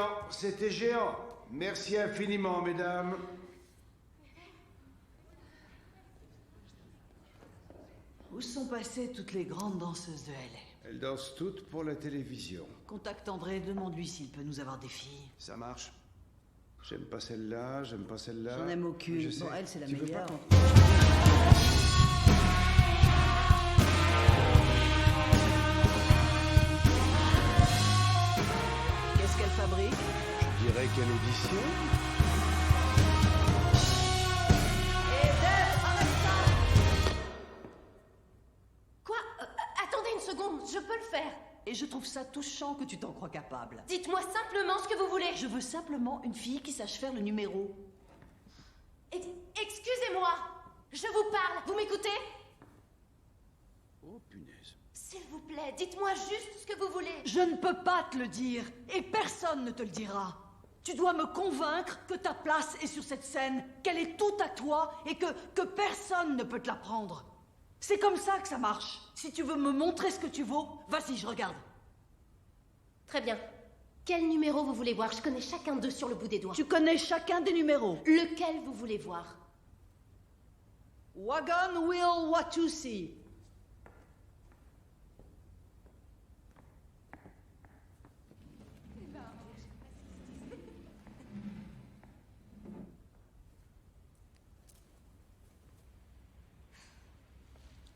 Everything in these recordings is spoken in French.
géant, c'était géant. Merci infiniment, mesdames. Où sont passées toutes les grandes danseuses de LA? Elles dansent toutes pour la télévision. Contacte André, demande-lui s'il peut nous avoir des filles. Ça marche. J'aime pas celle-là, j'aime pas celle-là. J'en aime aucune. Je sais. Bon, elle, c'est la Tu veux meilleure. pas Qu'est-ce qu'elle fabrique? Je dirais quelle audition. Quoi Attendez une seconde, je peux le faire. Et je trouve ça touchant que tu t'en crois capable. Dites-moi simplement ce que vous voulez. Je veux simplement une fille qui sache faire le numéro. Excusez-moi, je vous parle, vous m'écoutez? Oh, punaise. S'il vous plaît, dites-moi juste ce que vous voulez. Je ne peux pas te le dire, et personne ne te le dira. Tu dois me convaincre que ta place est sur cette scène, qu'elle est toute à toi, et que personne ne peut te la prendre. C'est comme ça que ça marche. Si tu veux me montrer ce que tu vaux, vas-y, je regarde. Très bien. Quel numéro vous voulez voir? Je connais chacun d'eux sur le bout des doigts. Tu connais chacun des numéros. Lequel vous voulez voir? Wagon Wheel Watusi.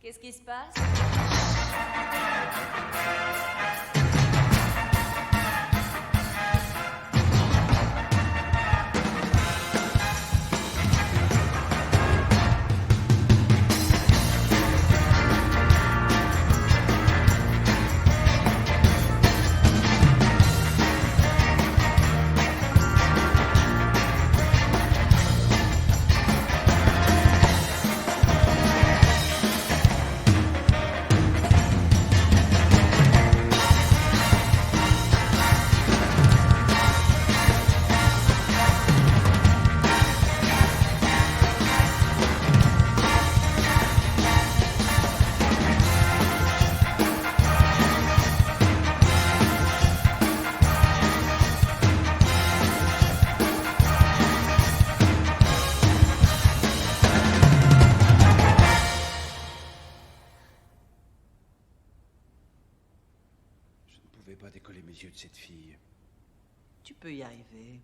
Qu'est-ce qui se passe? Je ne pouvais pas décoller mes yeux de cette fille. Tu peux y arriver.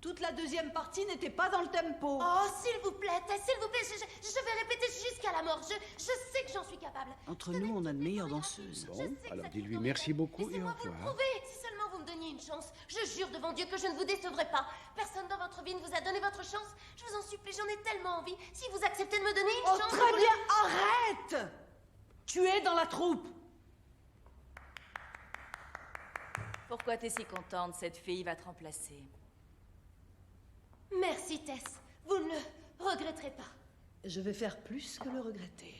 Toute la deuxième partie n'était pas dans le tempo. Oh, s'il vous plaît, je vais répéter jusqu'à la mort. Je sais que j'en suis capable. Entre nous, on a de meilleures danseuses. Bon, alors dis-lui merci beaucoup et au Laissez-moi vous le revoir. prouver. Si seulement vous me donniez une chance. Je jure devant Dieu que je ne vous décevrai pas. Personne dans votre vie ne vous a donné votre chance. Je vous en supplie, j'en ai tellement envie. Si vous acceptez de me donner une Oh, chance... très bien, arrête! Tu es dans la troupe. Pourquoi t'es si contente? Cette fille va te remplacer. Merci, Tess. Vous ne le regretterez pas. Je vais faire plus que le regretter.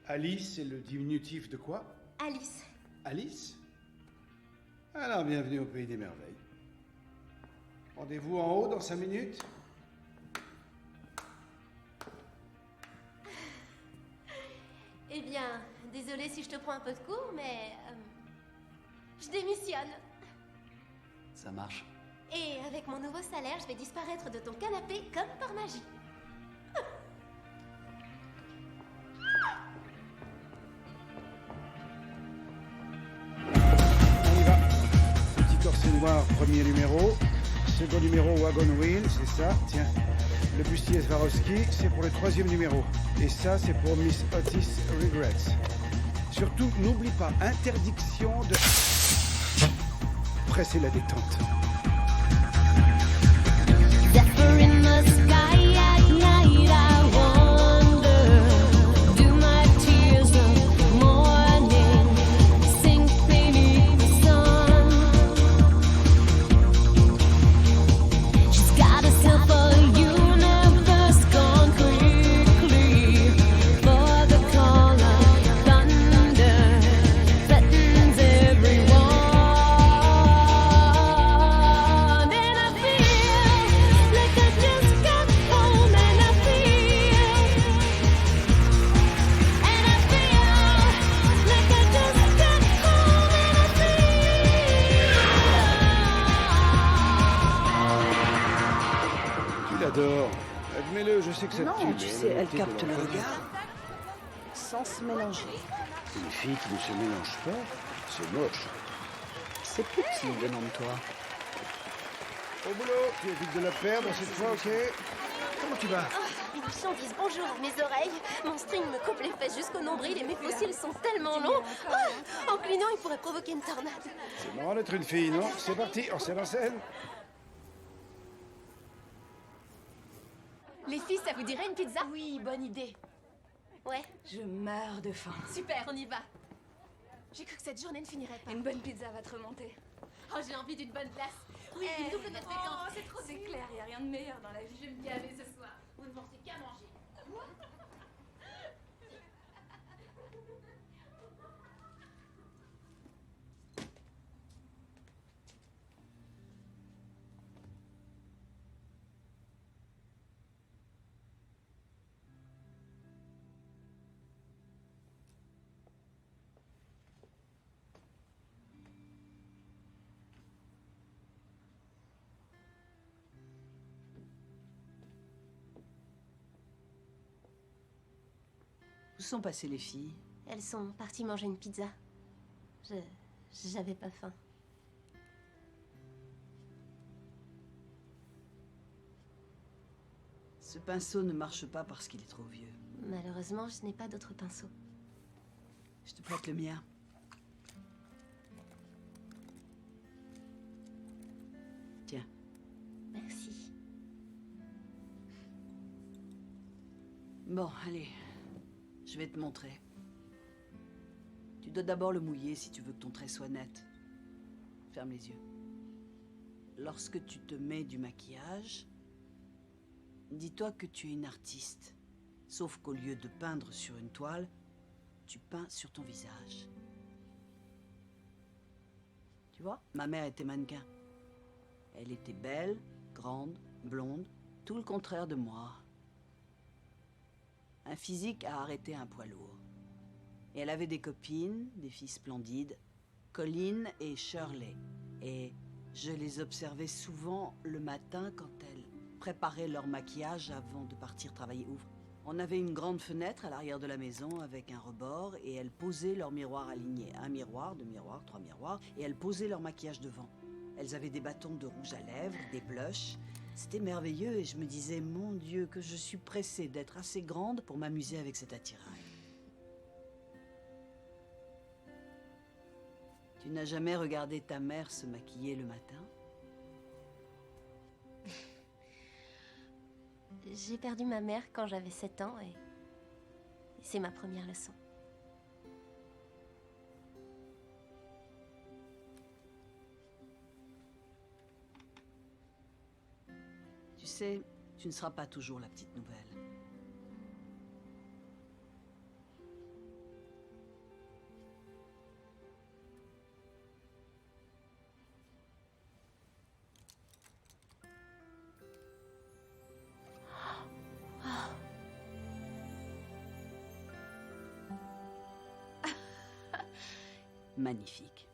Alice, c'est le diminutif de quoi? Alice. Alice? Alors, bienvenue au pays des merveilles. Rendez-vous en haut dans 5 minutes? Eh bien, désolée si je te prends un peu de court, mais... je démissionne. Ça marche. Et avec mon nouveau salaire, je vais disparaître de ton canapé comme par magie. On y va. Petit corset noir, premier numéro. Second numéro, Wagon Wheel, c'est ça. Tiens, le bustier Swarovski, c'est pour le 3e numéro. Et ça, c'est pour Miss Otis Regrets. Surtout, n'oublie pas, interdiction de... presser la détente. Zephyr in the sky at night, I wonder, do my tears of morning sink beneath the sun? She's got herself a universe gone quickly, for the call of thunder threatens everyone. And I feel like I just exactitude. Non, tu sais, elle l'honnêteté de capte leur le vie. regard sans se mélanger. Une fille qui ne se mélange pas, c'est moche. C'est plus petit venant de toi. Au boulot, tu évites de la perdre cette fois, ok? Comment tu vas? Une chantise bonjour à mes oreilles. Mon string me coupe les fesses jusqu'au nombril et mes fossiles sont tellement longs. En clinant, il pourrait provoquer une tornade. C'est marrant d'être une fille, non? C'est parti, on scène en scène. Les filles, ça vous dirait une pizza? Oui, bonne idée. Ouais, Je meurs de faim. super, on y va. J'ai cru que cette journée ne finirait pas. Une bonne pizza va te remonter. Oh, j'ai envie d'une bonne place. Oui, une double de fréquence. C'est trop C'est clair, y a rien de meilleur dans la vie. Je vais me gaver ce soir. Vous ne pensez qu'à manger. Où sont passées les filles? Elles sont parties manger une pizza. J'avais pas faim. Ce pinceau ne marche pas parce qu'il est trop vieux. Malheureusement, je n'ai pas d'autre pinceau. Je te prête le mien. Tiens. Merci. Bon, allez. Je vais te montrer. Tu dois d'abord le mouiller si tu veux que ton trait soit net. Ferme les yeux. Lorsque tu te mets du maquillage, dis-toi que tu es une artiste. Sauf qu'au lieu de peindre sur une toile, tu peins sur ton visage. Tu vois, ma mère était mannequin. Elle était belle, grande, blonde, tout le contraire de moi. Un physique à arrêter un poids lourd. Et elle avait des copines, des filles splendides, Colline et Shirley. Et je les observais souvent le matin quand elles préparaient leur maquillage avant de partir travailler. On avait une grande fenêtre à l'arrière de la maison avec un rebord et elles posaient leur miroir aligné. Un miroir, deux miroirs, trois miroirs. Et elles posaient leur maquillage devant. Elles avaient des bâtons de rouge à lèvres, des blushs. C'était merveilleux et je me disais, mon Dieu, que je suis pressée d'être assez grande pour m'amuser avec cet attirail. Tu n'as jamais regardé ta mère se maquiller le matin? J'ai perdu ma mère quand j'avais 7 ans et c'est ma première leçon. Tu sais, tu ne seras pas toujours la petite nouvelle. Magnifique.